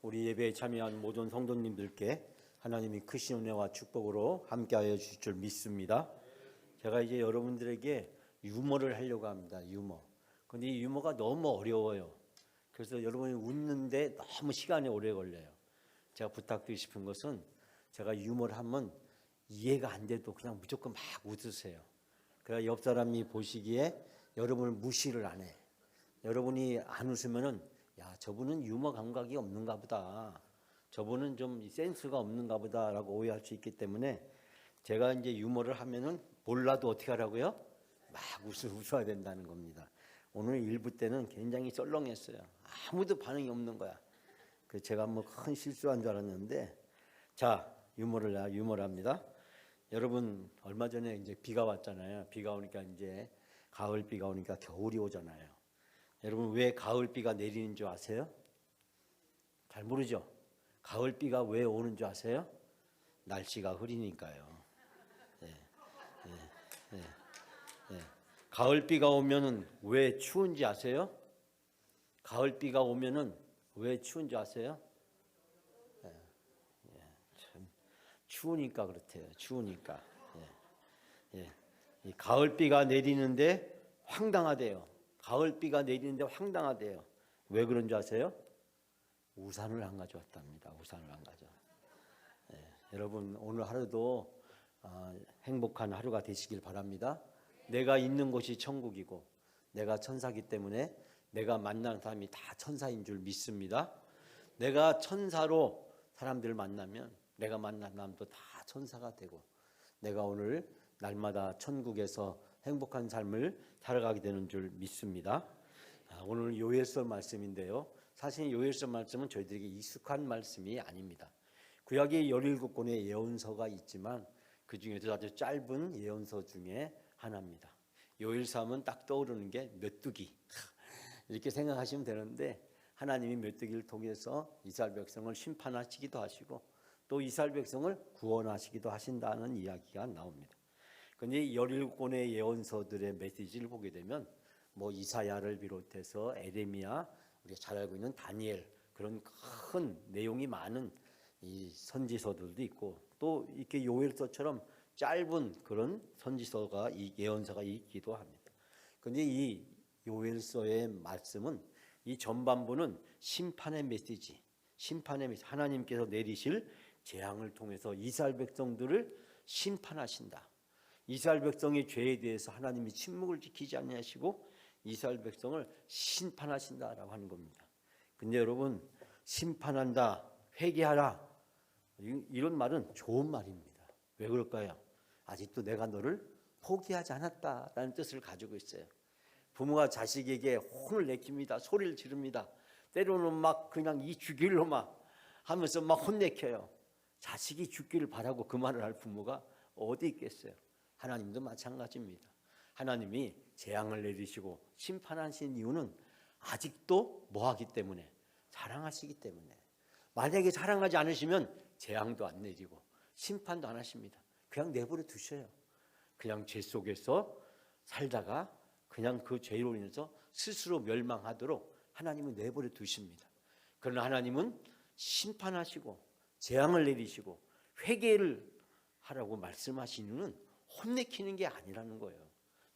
우리 예배에 참여한 모든 성도님들께 하나님이 크신 은혜와 축복으로 함께하여 주실 줄 믿습니다. 제가 이제 여러분들에게 유머를 하려고 합니다. 유머. 근데 이 유머가 너무 어려워요. 그래서 여러분이 웃는데 너무 시간이 오래 걸려요. 제가 부탁드리고 싶은 것은 제가 유머를 하면 이해가 안 돼도 그냥 무조건 막 웃으세요. 그래야 옆 사람이 보시기에 여러분을 무시를 안 해. 여러분이 안 웃으면은 야, 저분은 유머 감각이 없는가 보다. 저분은 좀 센스가 없는가 보다라고 오해할 수 있기 때문에 제가 이제 유머를 하면은 몰라도 어떻게 하라고요? 막 웃어야 된다는 겁니다. 오늘 일부 때는 굉장히 썰렁했어요. 아무도 반응이 없는 거야. 그 제가 뭐 큰 실수한 줄 알았는데 자, 유머를 합니다. 여러분 얼마 전에 이제 비가 왔잖아요. 비가 오니까 이제 가을 비가 오니까 겨울이 오잖아요. 여러분 왜 가을 비가 내리는 줄 아세요? 잘 모르죠? 가을 비가 왜 오는 줄 아세요? 날씨가 흐리니까요. 예, 예, 예, 예. 가을 비가 오면은 왜 추운지 아세요? 가을 비가 오면은 왜 추운지 아세요? 예, 예, 참 추우니까 그렇대요. 추우니까. 예, 예. 이 가을 비가 내리는데 황당하대요. 가을 비가 내리는데 황당하대요. 왜 그런 줄 아세요? 우산을 안 가져왔답니다. 우산을 안 가져. 예, 여러분 오늘 하루도 행복한 하루가 되시길 바랍니다. 내가 있는 곳이 천국이고 내가 천사기 때문에 내가 만나는 사람이 다 천사인 줄 믿습니다. 내가 천사로 사람들을 만나면 내가 만난 사람도 다 천사가 되고 내가 오늘 날마다 천국에서 행복한 삶을 살아가게 되는 줄 믿습니다. 오늘 요엘서 말씀인데요. 사실 요엘서 말씀은 저희들에게 익숙한 말씀이 아닙니다. 구약에 17권의 예언서가 있지만 그 중에서 아주 짧은 예언서 중에 하나입니다. 요엘서 하면 딱 떠오르는 게 메뚜기 이렇게 생각하시면 되는데 하나님이 메뚜기를 통해서 이스라엘 백성을 심판하시기도 하시고 또 이스라엘 백성을 구원하시기도 하신다는 이야기가 나옵니다. 그런데 17권의 예언서들의 메시지를 보게 되면 뭐 이사야를 비롯해서 에레미야, 우리가 잘 알고 있는 다니엘 그런 큰 내용이 많은 이 선지서들도 있고 또 이렇게 요엘서처럼 짧은 그런 선지서가 이 예언서가 있기도 합니다. 그런데 이 요엘서의 말씀은 이 전반부는 심판의 메시지, 하나님께서 내리실 재앙을 통해서 이스라엘 백성들을 심판하신다. 이스라엘 백성의 죄에 대해서 하나님이 침묵을 지키지 아니하시고 이스라엘 백성을 심판하신다라고 하는 겁니다. 근데 여러분 심판한다, 회개하라 이런 말은 좋은 말입니다. 왜 그럴까요? 아직도 내가 너를 포기하지 않았다라는 뜻을 가지고 있어요. 부모가 자식에게 혼을 내킵니다. 소리를 지릅니다. 때로는 막 그냥 이 죽일로 막 하면서 막 혼내켜요. 자식이 죽기를 바라고 그 말을 할 부모가 어디 있겠어요? 하나님도 마찬가지입니다. 하나님이 재앙을 내리시고 심판하신 이유는 아직도 뭐하기 때문에? 사랑하시기 때문에. 만약에 사랑하지 않으시면 재앙도 안 내리고 심판도 안 하십니다. 그냥 내버려 두셔요. 그냥 죄 속에서 살다가 그냥 그 죄로 인해서 스스로 멸망하도록 하나님은 내버려 두십니다. 그러나 하나님은 심판하시고 재앙을 내리시고 회개를 하라고 말씀하신 이유는 혼내키는 게 아니라는 거예요.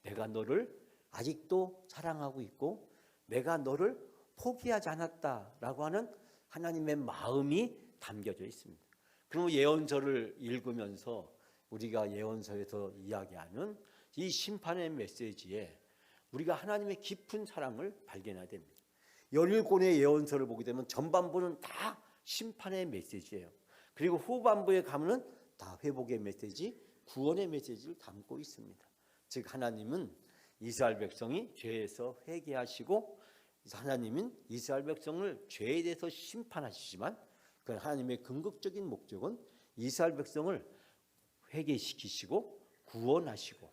내가 너를 아직도 사랑하고 있고 내가 너를 포기하지 않았다라고 하는 하나님의 마음이 담겨져 있습니다. 그럼 예언서를 읽으면서 우리가 예언서에서 이야기하는 이 심판의 메시지에 우리가 하나님의 깊은 사랑을 발견해야 됩니다. 17권의 예언서를 보게 되면 전반부는 다 심판의 메시지예요. 그리고 후반부에 가면은 다 회복의 메시지, 구원의 메시지를 담고 있습니다. 즉 하나님은 이스라엘 백성이 죄에서 회개하시고 하나님은 이스라엘 백성을 죄에 대해서 심판하시지만 그 하나님의 궁극적인 목적은 이스라엘 백성을 회개시키시고 구원하시고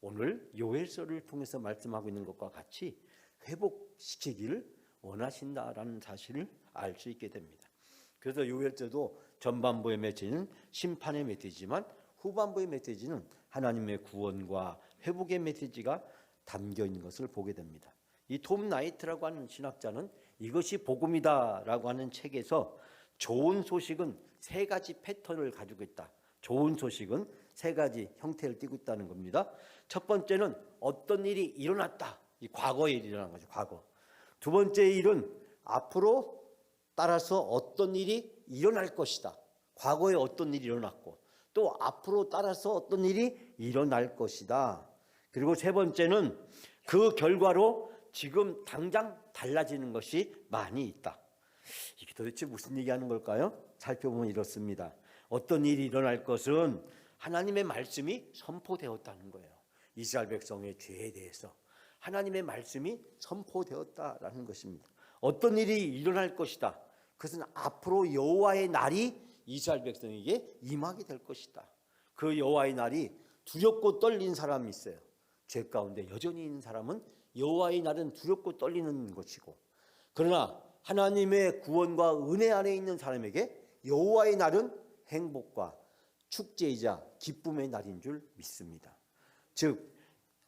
오늘 요엘서를 통해서 말씀하고 있는 것과 같이 회복시키기를 원하신다라는 사실을 알 수 있게 됩니다. 그래서 요엘서도 전반부의 메시지는 심판의 메시지지만 후반부의 메시지는 하나님의 구원과 회복의 메시지가 담겨 있는 것을 보게 됩니다. 이 톰 나이트라고 하는 신학자는 이것이 복음이다라고 하는 책에서 좋은 소식은 세 가지 패턴을 가지고 있다. 좋은 소식은 세 가지 형태를 띠고 있다는 겁니다. 첫 번째는 어떤 일이 일어났다. 이 과거에 일어난 거죠. 과거. 두 번째 일은 앞으로 따라서 어떤 일이 일어날 것이다. 과거에 어떤 일이 일어났고 또 앞으로 따라서 어떤 일이 일어날 것이다. 그리고 세 번째는 그 결과로 지금 당장 달라지는 것이 많이 있다. 이게 도대체 무슨 얘기하는 걸까요? 살펴보면 이렇습니다. 어떤 일이 일어날 것은 하나님의 말씀이 선포되었다는 거예요. 이스라엘 백성의 죄에 대해서 하나님의 말씀이 선포되었다라는 것입니다. 어떤 일이 일어날 것이다. 그것은 앞으로 여호와의 날이 이스라엘 백성에게 임하게 될 것이다. 그 여호와의 날이 두렵고 떨린 사람이 있어요. 죄 가운데 여전히 있는 사람은 여호와의 날은 두렵고 떨리는 것이고, 그러나 하나님의 구원과 은혜 안에 있는 사람에게 여호와의 날은 행복과 축제이자 기쁨의 날인 줄 믿습니다. 즉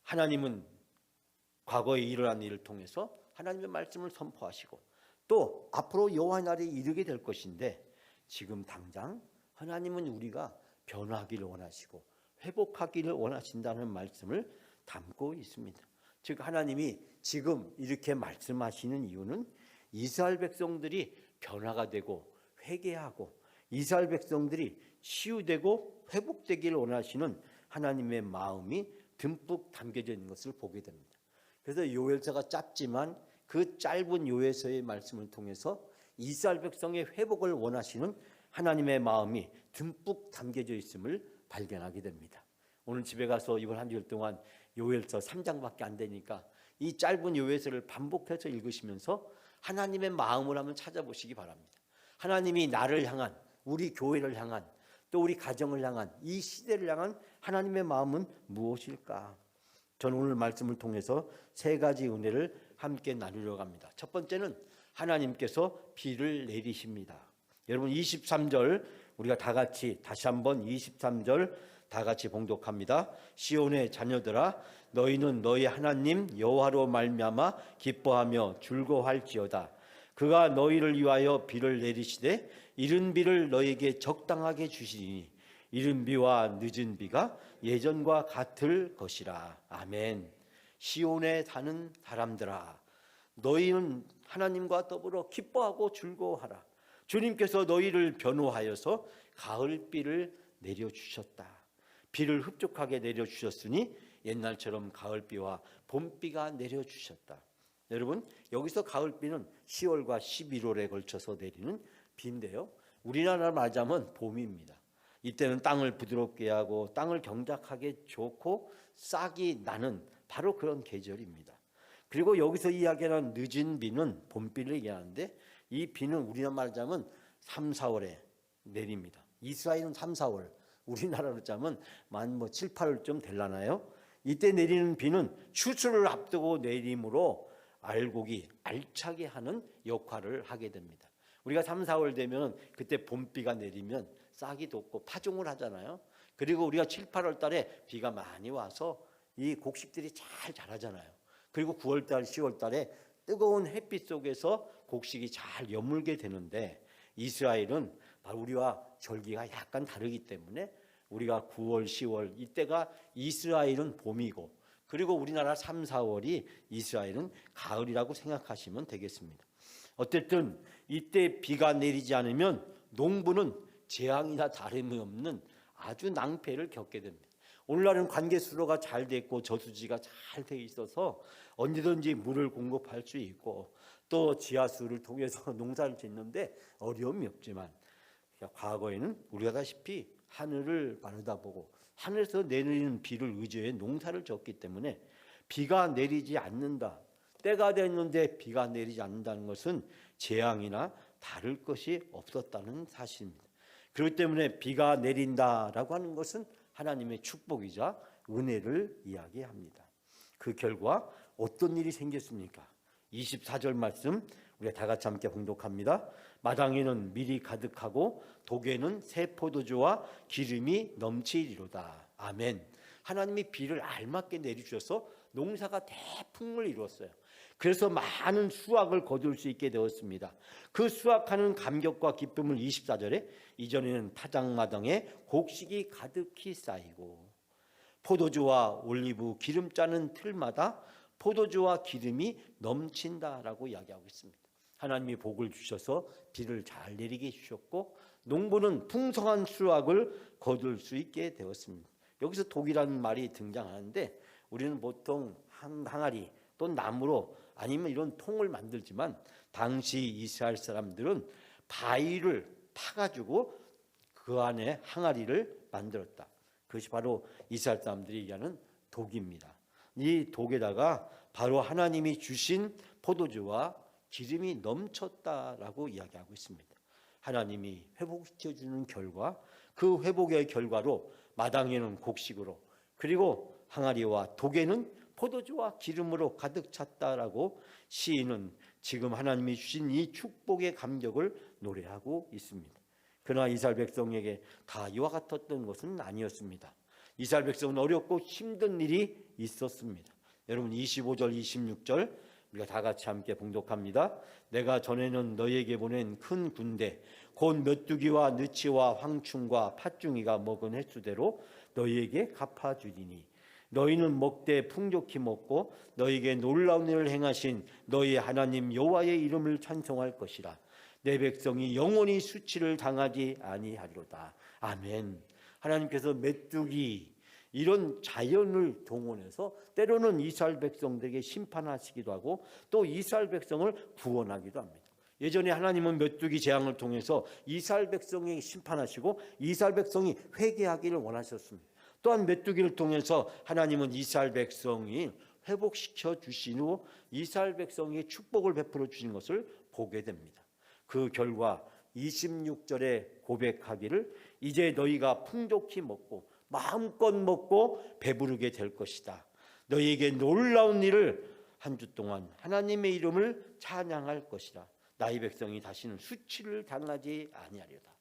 하나님은 과거에 일어난 일을 통해서 하나님의 말씀을 선포하시고 또 앞으로 여호와의 날이 이르게 될 것인데, 지금 당장 하나님은 우리가 변화하기를 원하시고 회복하기를 원하신다는 말씀을 담고 있습니다. 즉 하나님이 지금 이렇게 말씀하시는 이유는 이스라엘 백성들이 변화가 되고 회개하고 이스라엘 백성들이 치유되고 회복되기를 원하시는 하나님의 마음이 듬뿍 담겨져 있는 것을 보게 됩니다. 그래서 요엘서가 짧지만 그 짧은 요엘서의 말씀을 통해서 이스라엘 백성의 회복을 원하시는 하나님의 마음이 듬뿍 담겨져 있음을 발견하게 됩니다. 오늘 집에 가서 이번 한 주일 동안 요엘서 3장밖에 안 되니까 이 짧은 요엘서를 반복해서 읽으시면서 하나님의 마음을 한번 찾아보시기 바랍니다. 하나님이 나를 향한, 우리 교회를 향한, 또 우리 가정을 향한, 이 시대를 향한 하나님의 마음은 무엇일까? 저는 오늘 말씀을 통해서 세 가지 은혜를 함께 나누려고 합니다. 첫 번째는 하나님께서 비를 내리십니다. 여러분 23절 우리가 다 같이 다시 한번 23절 다 같이 봉독합니다. 시온의 자녀들아, 너희는 너희 하나님 여호와로 말미암아 기뻐하며 즐거워할지어다. 그가 너희를 위하여 비를 내리시되 이른 비를 너희에게 적당하게 주시니 이른 비와 늦은 비가 예전과 같을 것이라. 아멘. 시온에 사는 사람들아, 너희는 하나님과 더불어 기뻐하고 즐거워하라. 주님께서 너희를 변호하여서 가을비를 내려주셨다. 비를 흡족하게 내려주셨으니 옛날처럼 가을비와 봄비가 내려주셨다. 여러분 여기서 가을비는 10월과 11월에 걸쳐서 내리는 비인데요, 우리나라 말하자면 봄입니다. 이때는 땅을 부드럽게 하고 땅을 경작하게 좋고 싹이 나는 바로 그런 계절입니다. 그리고 여기서 이야기하는 늦은 비는 봄비를 얘기하는데, 이 비는 우리나라 말하자면 3, 4월에 내립니다. 이스라엘은 3, 4월, 우리나라로 짜면 만 7, 8월쯤 될라나요? 이때 내리는 비는 추수를 앞두고 내림으로 알곡이 알차게 하는 역할을 하게 됩니다. 우리가 3, 4월 되면 그때 봄비가 내리면 싹이 돋고 파종을 하잖아요. 그리고 우리가 7, 8월 달에 비가 많이 와서 이 곡식들이 잘 자라잖아요. 그리고 9월 달, 10월 달에 뜨거운 햇빛 속에서 곡식이 잘 여물게 되는데, 이스라엘은 바로 우리와 절기가 약간 다르기 때문에 우리가 9월, 10월 이때가 이스라엘은 봄이고, 그리고 우리나라 3, 4월이 이스라엘은 가을이라고 생각하시면 되겠습니다. 어쨌든 이때 비가 내리지 않으면 농부는 재앙이나 다름이 없는 아주 낭패를 겪게 됩니다. 오늘날은 관계 수로가 잘 돼 있고 저수지가 잘 돼 있어서 언제든지 물을 공급할 수 있고 또 지하수를 통해서 농사를 짓는데 어려움이 없지만, 과거에는 우리가 다시피 하늘을 바라다보고 하늘에서 내리는 비를 의지해 농사를 졌기 때문에 비가 내리지 않는다, 때가 됐는데 비가 내리지 않는다는 것은 재앙이나 다를 것이 없었다는 사실입니다. 그렇기 때문에 비가 내린다라고 하는 것은 하나님의 축복이자 은혜를 이야기합니다. 그 결과 어떤 일이 생겼습니까? 24절 말씀 우리가 다 같이 함께 봉독합니다. 마당에는 밀이 가득하고 독에는 새 포도주와 기름이 넘치리로다. 아멘. 하나님이 비를 알맞게 내리셔서 농사가 대풍을 이루었어요. 그래서 많은 수확을 거둘 수 있게 되었습니다. 그 수확하는 감격과 기쁨을 24절에 이전에는 타작마당에 곡식이 가득히 쌓이고 포도주와 올리브 기름 짜는 틀마다 포도주와 기름이 넘친다라고 이야기하고 있습니다. 하나님이 복을 주셔서 비를 잘 내리게 해주셨고 농부는 풍성한 수확을 거둘 수 있게 되었습니다. 여기서 독이라는 말이 등장하는데 우리는 보통 항아리 또 나무로 아니면 이런 통을 만들지만 당시 이스라엘 사람들은 바위를 파가지고 그 안에 항아리를 만들었다. 그것이 바로 이스라엘 사람들이 얘기하는 독입니다. 이 독에다가 바로 하나님이 주신 포도주와 기름이 넘쳤다라고 이야기하고 있습니다. 하나님이 회복시켜주는 결과 그 회복의 결과로 마당에는 곡식으로 그리고 항아리와 독에는 포도주와 기름으로 가득 찼다라고 시인은 지금 하나님이 주신 이 축복의 감격을 노래하고 있습니다. 그러나 이스라엘 백성에게 다 이와 같았던 것은 아니었습니다. 이스라엘 백성은 어렵고 힘든 일이 있었습니다. 여러분 25절 26절 우리가 다 같이 함께 봉독합니다. 내가 전에는 너희에게 보낸 큰 군대 곧 메뚜기와 느치와 황충과 팥중이가 먹은 횟수대로 너희에게 갚아주리니 너희는 먹되 풍족히 먹고 너희에게 놀라운 일을 행하신 너희 하나님 여호와의 이름을 찬송할 것이라. 내 백성이 영원히 수치를 당하지 아니하리로다. 아멘. 하나님께서 메뚜기 이런 자연을 동원해서 때로는 이스라엘 백성들에게 심판하시기도 하고 또 이스라엘 백성을 구원하기도 합니다. 예전에 하나님은 메뚜기 재앙을 통해서 이스라엘 백성에게 심판하시고 이스라엘 백성이 회개하기를 원하셨습니다. 또한 메뚜기를 통해서 하나님은 이스라엘 백성이 회복시켜 주신 후 이스라엘 백성에게 축복을 베풀어 주신 것을 보게 됩니다. 그 결과 26절에 고백하기를 이제 너희가 풍족히 먹고 마음껏 먹고 배부르게 될 것이다. 너희에게 놀라운 일을 한 주 동안 하나님의 이름을 찬양할 것이다. 나의 백성이 다시는 수치를 당하지 아니하리로다.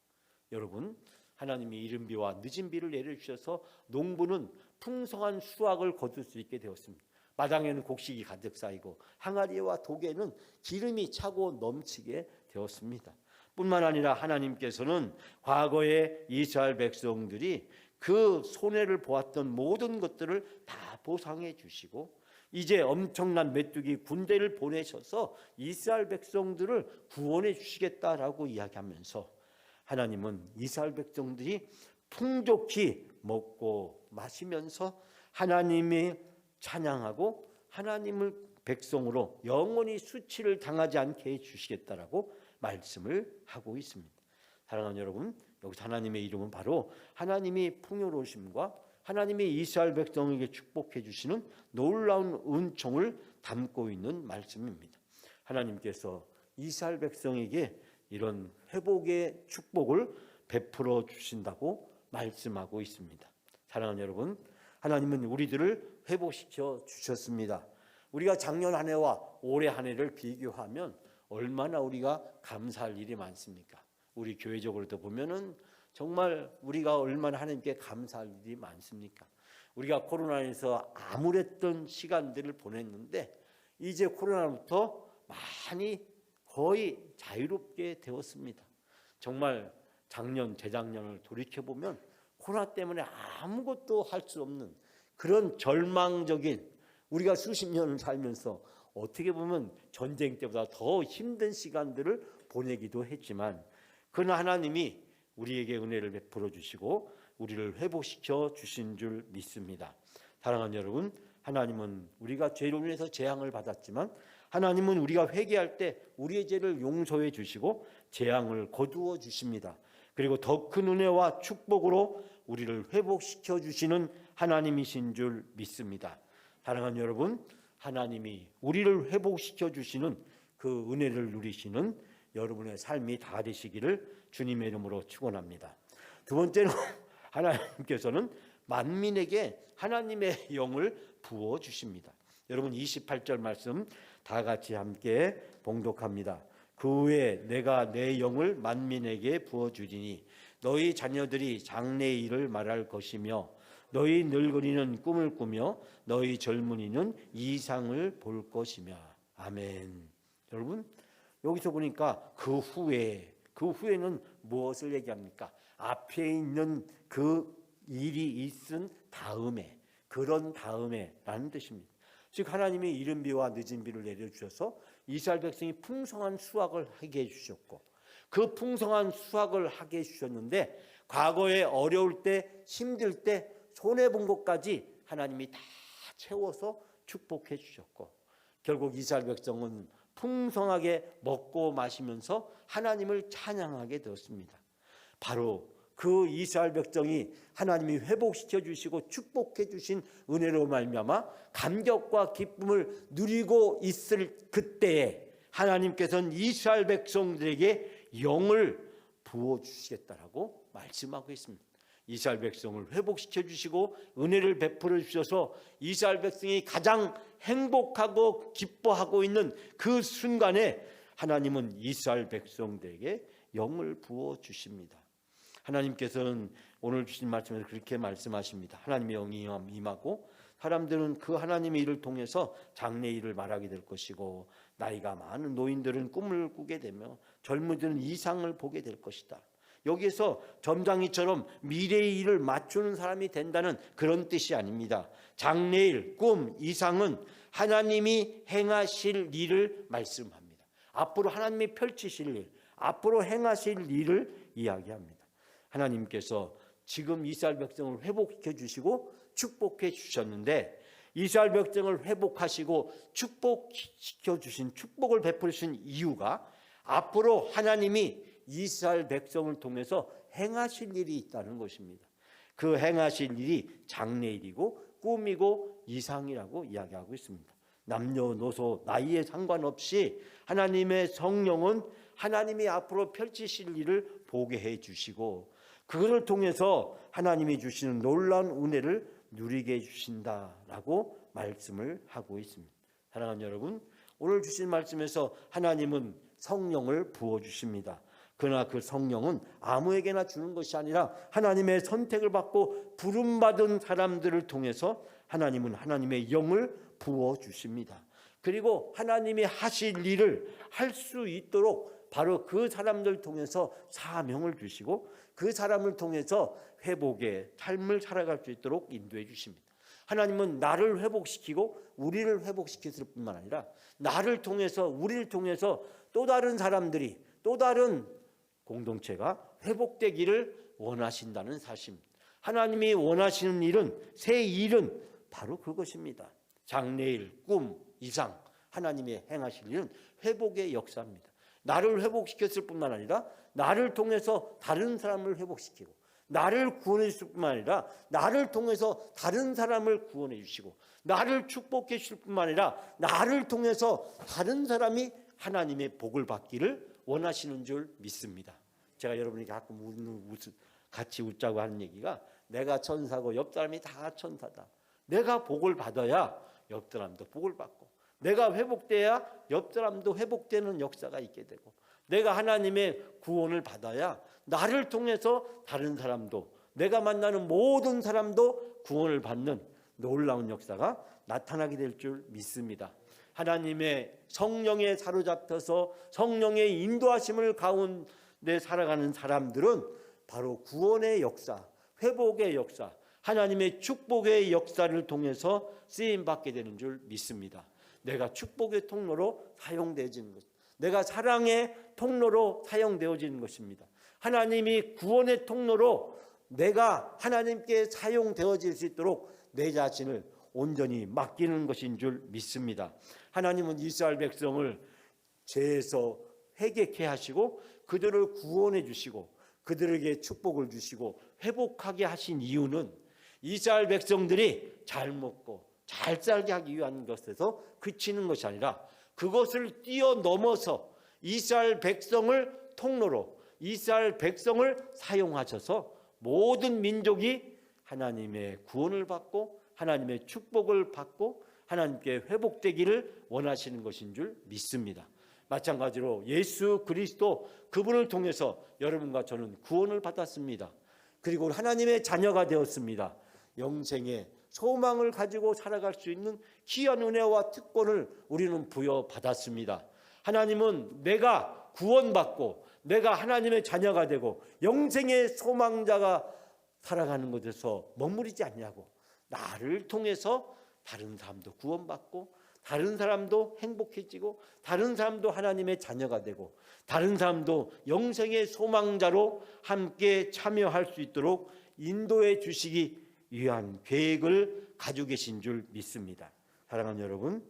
여러분 하나님이 이른 비와 늦은 비를 내려주셔서 농부는 풍성한 수확을 거둘 수 있게 되었습니다. 마당에는 곡식이 가득 쌓이고 항아리와 독에는 기름이 차고 넘치게 되었습니다. 뿐만 아니라 하나님께서는 과거에 이스라엘 백성들이 그 손해를 보았던 모든 것들을 다 보상해 주시고 이제 엄청난 메뚜기 군대를 보내셔서 이스라엘 백성들을 구원해 주시겠다라고 이야기하면서 하나님은 이스라엘 백성들이 풍족히 먹고 마시면서 하나님이 찬양하고 하나님을 백성으로 영원히 수치를 당하지 않게 해주시겠다라고 말씀을 하고 있습니다. 사랑하는 여러분, 여기서 하나님의 이름은 바로 하나님이 풍요로우심과 하나님이 이스라엘 백성에게 축복해 주시는 놀라운 은총을 담고 있는 말씀입니다. 하나님께서 이스라엘 백성에게 이런 회복의 축복을 베풀어 주신다고 말씀하고 있습니다. 사랑하는 여러분, 하나님은 우리들을 회복시켜 주셨습니다. 우리가 작년 한 해와 올해 한 해를 비교하면 얼마나 우리가 감사할 일이 많습니까? 우리 교회적으로도 보면은 정말 우리가 얼마나 하나님께 감사할 일이 많습니까? 우리가 코로나에서 암울했던 시간들을 보냈는데 이제 코로나부터 많이 거의 자유롭게 되었습니다. 정말 작년, 재작년을 돌이켜보면 코로나 때문에 아무것도 할 수 없는 그런 절망적인 우리가 수십 년을 살면서 어떻게 보면 전쟁 때보다 더 힘든 시간들을 보내기도 했지만 그러나 하나님이 우리에게 은혜를 베풀어 주시고 우리를 회복시켜 주신 줄 믿습니다. 사랑하는 여러분, 하나님은 우리가 죄로 인해서 재앙을 받았지만 하나님은 우리가 회개할 때 우리의 죄를 용서해 주시고 재앙을 거두어 주십니다. 그리고 더 큰 은혜와 축복으로 우리를 회복시켜 주시는 하나님이신 줄 믿습니다. 사랑하는 여러분, 하나님이 우리를 회복시켜 주시는 그 은혜를 누리시는 여러분의 삶이 다 되시기를 주님의 이름으로 축원합니다. 두 번째로 하나님께서는 만민에게 하나님의 영을 부어 주십니다. 여러분 28절 말씀 다 같이 함께 봉독합니다. 그 후에 내가 내 영을 만민에게 부어 주리니 너희 자녀들이 장래의 일을 말할 것이며 너희 늙은이는 꿈을 꾸며 너희 젊은이는 이상을 볼 것이며. 아멘. 여러분, 여기서 보니까 그 후에는 무엇을 얘기합니까? 앞에 있는 그 일이 있은 다음에, 그런 다음에라는 뜻입니다. 즉 하나님이 이른 비와 늦은 비를 내려주셔서 이스라엘 백성이 풍성한 수확을 하게 해주셨고, 그 풍성한 수확을 하게 해주셨는데 과거에 어려울 때, 힘들 때 손해본 것까지 하나님이 다 채워서 축복해 주셨고, 결국 이스라엘 백성은 풍성하게 먹고 마시면서 하나님을 찬양하게 되었습니다. 바로 그 이스라엘 백성이 하나님이 회복시켜 주시고 축복해 주신 은혜로 말미암아 감격과 기쁨을 누리고 있을 그때에 하나님께서는 이스라엘 백성들에게 영을 부어주시겠다라고 말씀하고 있습니다. 이스라엘 백성을 회복시켜 주시고 은혜를 베풀어 주셔서 이스라엘 백성이 가장 행복하고 기뻐하고 있는 그 순간에 하나님은 이스라엘 백성들에게 영을 부어 주십니다. 하나님께서는 오늘 주신 말씀에서 그렇게 말씀하십니다. 하나님의 영이 임하고 사람들은 그 하나님의 일을 통해서 장래 일을 말하게 될 것이고, 나이가 많은 노인들은 꿈을 꾸게 되며 젊은이들은 이상을 보게 될 것이다. 여기에서 점장이처럼 미래의 일을 맞추는 사람이 된다는 그런 뜻이 아닙니다. 장래일, 꿈, 이상은 하나님이 행하실 일을 말씀합니다. 앞으로 하나님이 펼치실 일, 앞으로 행하실 일을 이야기합니다. 하나님께서 지금 이스라엘 백성을 회복시켜 주시고 축복해 주셨는데, 이스라엘 백성을 회복하시고 축복시켜 주신, 축복을 베풀어 주신 이유가 앞으로 하나님이 이스라엘 백성을 통해서 행하실 일이 있다는 것입니다. 그 행하실 일이 장래일이고 꿈이고 이상이라고 이야기하고 있습니다. 남녀노소 나이에 상관없이 하나님의 성령은 하나님이 앞으로 펼치실 일을 보게 해 주시고, 그것을 통해서 하나님이 주시는 놀라운 은혜를 누리게 해 주신다라고 말씀을 하고 있습니다. 사랑하는 여러분, 오늘 주신 말씀에서 하나님은 성령을 부어주십니다. 그러나 그 성령은 아무에게나 주는 것이 아니라 하나님의 선택을 받고 부름받은 사람들을 통해서 하나님은 하나님의 영을 부어주십니다. 그리고 하나님이 하실 일을 할 수 있도록 바로 그 사람들 통해서 사명을 주시고, 그 사람을 통해서 회복의 삶을 살아갈 수 있도록 인도해 주십니다. 하나님은 나를 회복시키고 우리를 회복시켰을 뿐만 아니라 나를 통해서, 우리를 통해서 또 다른 사람들이, 또 다른 공동체가 회복되기를 원하신다는 사실입니다. 하나님이 원하시는 일은, 새 일은 바로 그것입니다. 장래일, 꿈, 이상, 하나님이 행하실 일은 회복의 역사입니다. 나를 회복시켰을 뿐만 아니라 나를 통해서 다른 사람을 회복시키고, 나를 구원해 주실 뿐만 아니라 나를 통해서 다른 사람을 구원해 주시고, 나를 축복해 주실 뿐만 아니라 나를 통해서 다른 사람이 하나님의 복을 받기를 원하시는 줄 믿습니다. 제가 여러분이 가끔 같이 웃자고 하는 얘기가, 내가 천사고 옆 사람이 다 천사다. 내가 복을 받아야 옆 사람도 복을 받고, 내가 회복돼야 옆 사람도 회복되는 역사가 있게 되고, 내가 하나님의 구원을 받아야 나를 통해서 다른 사람도, 내가 만나는 모든 사람도 구원을 받는 놀라운 역사가 나타나게 될 줄 믿습니다. 하나님의 성령에 사로잡혀서 성령의 인도하심을 가운데 살아가는 사람들은 바로 구원의 역사, 회복의 역사, 하나님의 축복의 역사를 통해서 쓰임받게 되는 줄 믿습니다. 내가 축복의 통로로 사용되어지는 것, 내가 사랑의 통로로 사용되어지는 것입니다. 하나님이 구원의 통로로 내가 하나님께 사용되어질 수 있도록 내 자신을 온전히 맡기는 것인 줄 믿습니다. 하나님은 이스라엘 백성을 죄에서 회개케 하시고 그들을 구원해 주시고 그들에게 축복을 주시고 회복하게 하신 이유는 이스라엘 백성들이 잘 먹고 잘 살게 하기 위한 것에서 그치는 것이 아니라 그것을 뛰어넘어서 이스라엘 백성을 통로로, 이스라엘 백성을 사용하셔서 모든 민족이 하나님의 구원을 받고 하나님의 축복을 받고 하나님께 회복되기를 원하시는 것인 줄 믿습니다. 마찬가지로 예수 그리스도, 그분을 통해서 여러분과 저는 구원을 받았습니다. 그리고 하나님의 자녀가 되었습니다. 영생의 소망을 가지고 살아갈 수 있는 귀한 은혜와 특권을 우리는 부여받았습니다. 하나님은 내가 구원받고 내가 하나님의 자녀가 되고 영생의 소망자가 살아가는 것에서 머무르지 않냐고, 나를 통해서 다른 사람도 구원받고 다른 사람도 행복해지고 다른 사람도 하나님의 자녀가 되고 다른 사람도 영생의 소망자로 함께 참여할 수 있도록 인도해 주시기 위한 계획을 가지고 계신 줄 믿습니다. 사랑하는 여러분,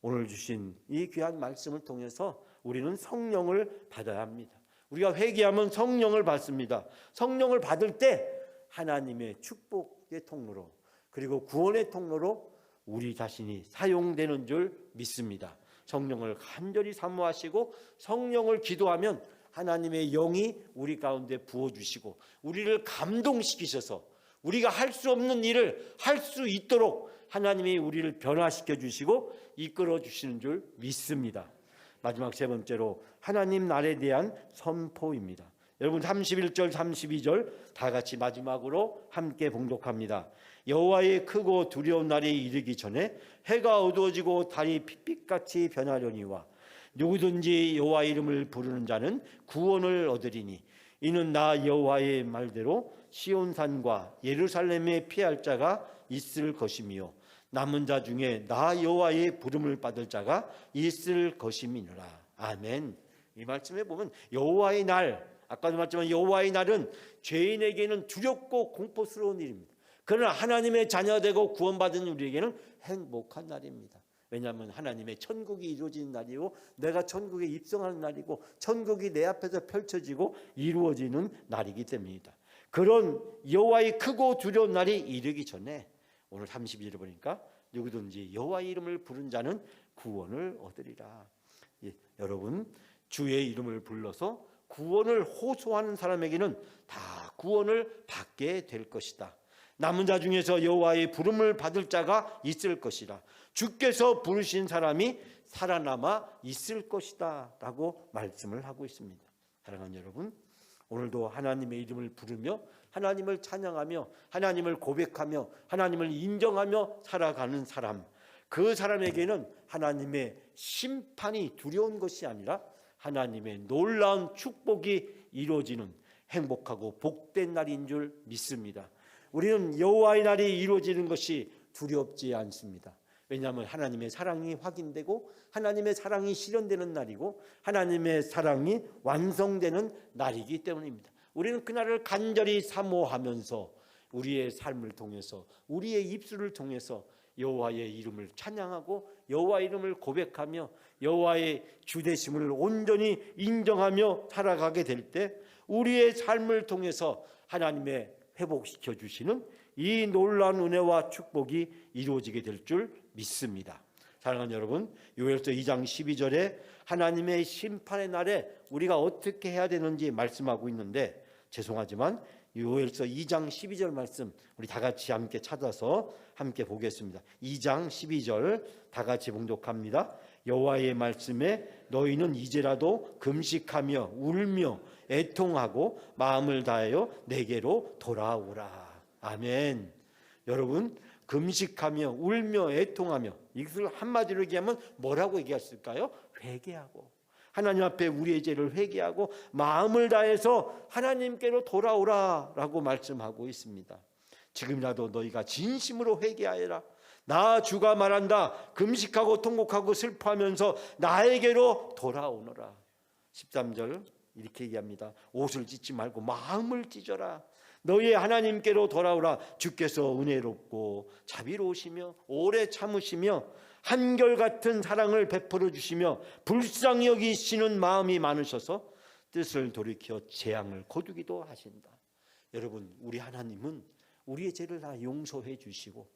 오늘 주신 이 귀한 말씀을 통해서 우리는 성령을 받아야 합니다. 우리가 회개하면 성령을 받습니다. 성령을 받을 때 하나님의 축복의 통로로 그리고 구원의 통로로 우리 자신이 사용되는 줄 믿습니다. 성령을 간절히 사모하시고 성령을 기도하면 하나님의 영이 우리 가운데 부어주시고 우리를 감동시키셔서 우리가 할 수 없는 일을 할 수 있도록 하나님이 우리를 변화시켜 주시고 이끌어 주시는 줄 믿습니다. 마지막 세 번째로 하나님 날에 대한 선포입니다. 여러분 31절 32절 다 같이 마지막으로 함께 봉독합니다. 여호와의 크고 두려운 날이 이르기 전에 해가 어두워지고 달이 핏빛같이 변하려니와 누구든지 여호와 이름을 부르는 자는 구원을 얻으리니 이는 나 여호와의 말대로 시온산과 예루살렘에 피할 자가 있을 것이며 남은 자 중에 나 여호와의 부름을 받을 자가 있을 것임이니라. 아멘. 이 말씀에 보면 여호와의 날, 아까도 말했지만 여호와의 날은 죄인에게는 두렵고 공포스러운 일입니다. 그러나 하나님의 자녀되고 구원받은 우리에게는 행복한 날입니다. 왜냐하면 하나님의 천국이 이루어지는 날이고 내가 천국에 입성하는 날이고 천국이 내 앞에서 펼쳐지고 이루어지는 날이기 때문입니다. 그런 여호와의 크고 두려운 날이 이르기 전에 오늘 32절에 보니까 누구든지 여호와의 이름을 부른 자는 구원을 얻으리라. 예, 여러분 주의 이름을 불러서 구원을 호소하는 사람에게는 다 구원을 받게 될 것이다. 남은 자 중에서 여호와의 부름을 받을 자가 있을 것이라. 주께서 부르신 사람이 살아남아 있을 것이다 라고 말씀을 하고 있습니다. 사랑하는 여러분, 오늘도 하나님의 이름을 부르며 하나님을 찬양하며 하나님을 고백하며 하나님을 인정하며 살아가는 사람, 그 사람에게는 하나님의 심판이 두려운 것이 아니라 하나님의 놀라운 축복이 이루어지는 행복하고 복된 날인 줄 믿습니다. 우리는 여호와의 날이 이루어지는 것이 두렵지 않습니다. 왜냐하면 하나님의 사랑이 확인되고 하나님의 사랑이 실현되는 날이고 하나님의 사랑이 완성되는 날이기 때문입니다. 우리는 그날을 간절히 사모하면서 우리의 삶을 통해서 우리의 입술을 통해서 여호와의 이름을 찬양하고 여호와의 이름을 고백하며 여호와의 주되심을 온전히 인정하며 살아가게 될 때 우리의 삶을 통해서 하나님의 회복시켜 주시는 이 놀라운 은혜와 축복이 이루어지게 될 줄 믿습니다. 사랑하는 여러분, 요엘서 2장 12절에 하나님의 심판의 날에 우리가 어떻게 해야 되는지 말씀하고 있는데, 죄송하지만 요엘서 2장 12절 말씀 우리 다 같이 함께 찾아서 함께 보겠습니다. 2장 12절 다 같이 봉독합니다. 여호와의 말씀에 너희는 이제라도 금식하며 울며 애통하고 마음을 다하여 내게로 돌아오라. 아멘. 여러분, 금식하며 울며 애통하며, 이것을 한마디로 얘기하면 뭐라고 얘기했을까요? 회개하고 하나님 앞에 우리의 죄를 회개하고 마음을 다해서 하나님께로 돌아오라 라고 말씀하고 있습니다. 지금이라도 너희가 진심으로 회개하여라. 나 주가 말한다. 금식하고 통곡하고 슬퍼하면서 나에게로 돌아오너라. 13절 이렇게 얘기합니다. 옷을 찢지 말고 마음을 찢어라. 너희 하나님께로 돌아오라. 주께서 은혜롭고 자비로우시며 오래 참으시며 한결같은 사랑을 베풀어 주시며 불쌍히 여기시는 마음이 많으셔서 뜻을 돌이켜 재앙을 거두기도 하신다. 여러분, 우리 하나님은 우리의 죄를 다 용서해 주시고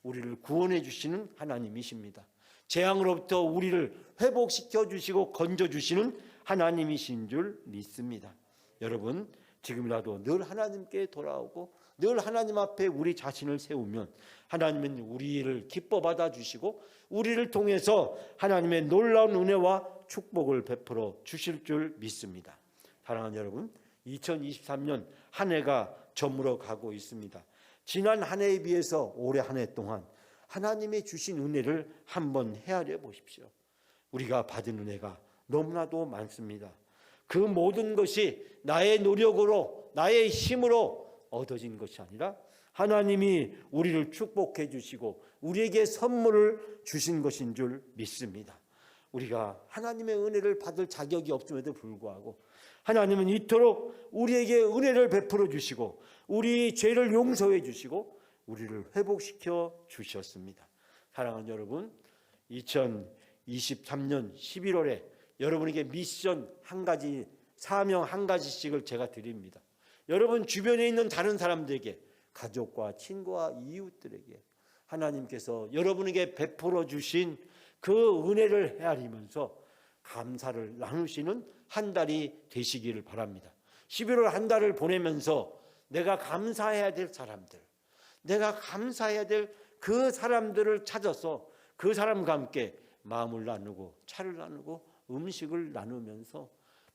우리를 구원해 주시는 하나님이십니다. 재앙으로부터 우리를 회복시켜 주시고 건져 주시는 하나님이신 줄 믿습니다. 여러분, 지금이라도 늘 하나님께 돌아오고 늘 하나님 앞에 우리 자신을 세우면 하나님은 우리를 기뻐 받아주시고 우리를 통해서 하나님의 놀라운 은혜와 축복을 베풀어 주실 줄 믿습니다. 사랑하는 여러분, 2023년 한 해가 저물어 가고 있습니다. 지난 한 해에 비해서 올해 한 해 동안 하나님의 주신 은혜를 한번 헤아려 보십시오. 우리가 받은 은혜가 너무나도 많습니다. 그 모든 것이 나의 노력으로, 나의 힘으로 얻어진 것이 아니라 하나님이 우리를 축복해 주시고 우리에게 선물을 주신 것인 줄 믿습니다. 우리가 하나님의 은혜를 받을 자격이 없음에도 불구하고 하나님은 이토록 우리에게 은혜를 베풀어 주시고 우리 죄를 용서해 주시고 우리를 회복시켜 주셨습니다. 사랑하는 여러분, 2023년 11월에 여러분에게 미션 한 가지, 사명 한 가지씩을 제가 드립니다. 여러분 주변에 있는 다른 사람들에게, 가족과 친구와 이웃들에게 하나님께서 여러분에게 베풀어 주신 그 은혜를 헤아리면서 감사를 나누시는 한 달이 되시기를 바랍니다. 11월 한 달을 보내면서 내가 감사해야 될 사람들, 내가 감사해야 될 그 사람들을 찾아서 그 사람과 함께 마음을 나누고 차를 나누고 음식을 나누면서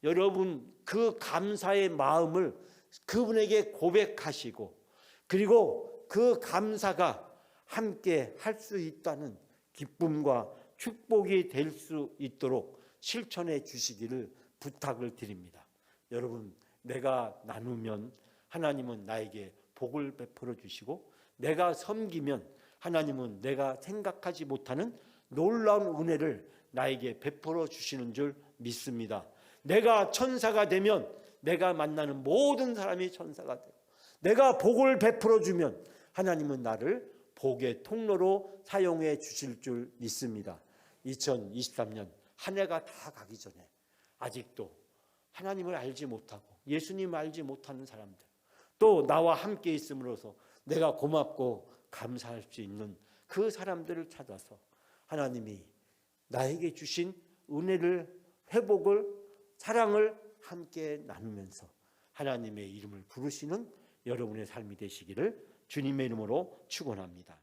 여러분 그 감사의 마음을 그분에게 고백하시고 그리고 그 감사가 함께 할 수 있다는 기쁨과 축복이 될 수 있도록 실천해 주시기를 부탁을 드립니다. 여러분, 내가 나누면 하나님은 나에게 복을 베풀어 주시고 내가 섬기면 하나님은 내가 생각하지 못하는 놀라운 은혜를 나에게 베풀어 주시는 줄 믿습니다. 내가 천사가 되면 내가 만나는 모든 사람이 천사가 되고 내가 복을 베풀어 주면 하나님은 나를 복의 통로로 사용해 주실 줄 믿습니다. 2023년 한 해가 다 가기 전에 아직도 하나님을 알지 못하고 예수님을 알지 못하는 사람들, 또 나와 함께 있음으로써 내가 고맙고 감사할 수 있는 그 사람들을 찾아서 하나님이 나에게 주신 은혜를, 회복을, 사랑을 함께 나누면서 하나님의 이름을 부르시는 여러분의 삶이 되시기를 주님의 이름으로 축원합니다.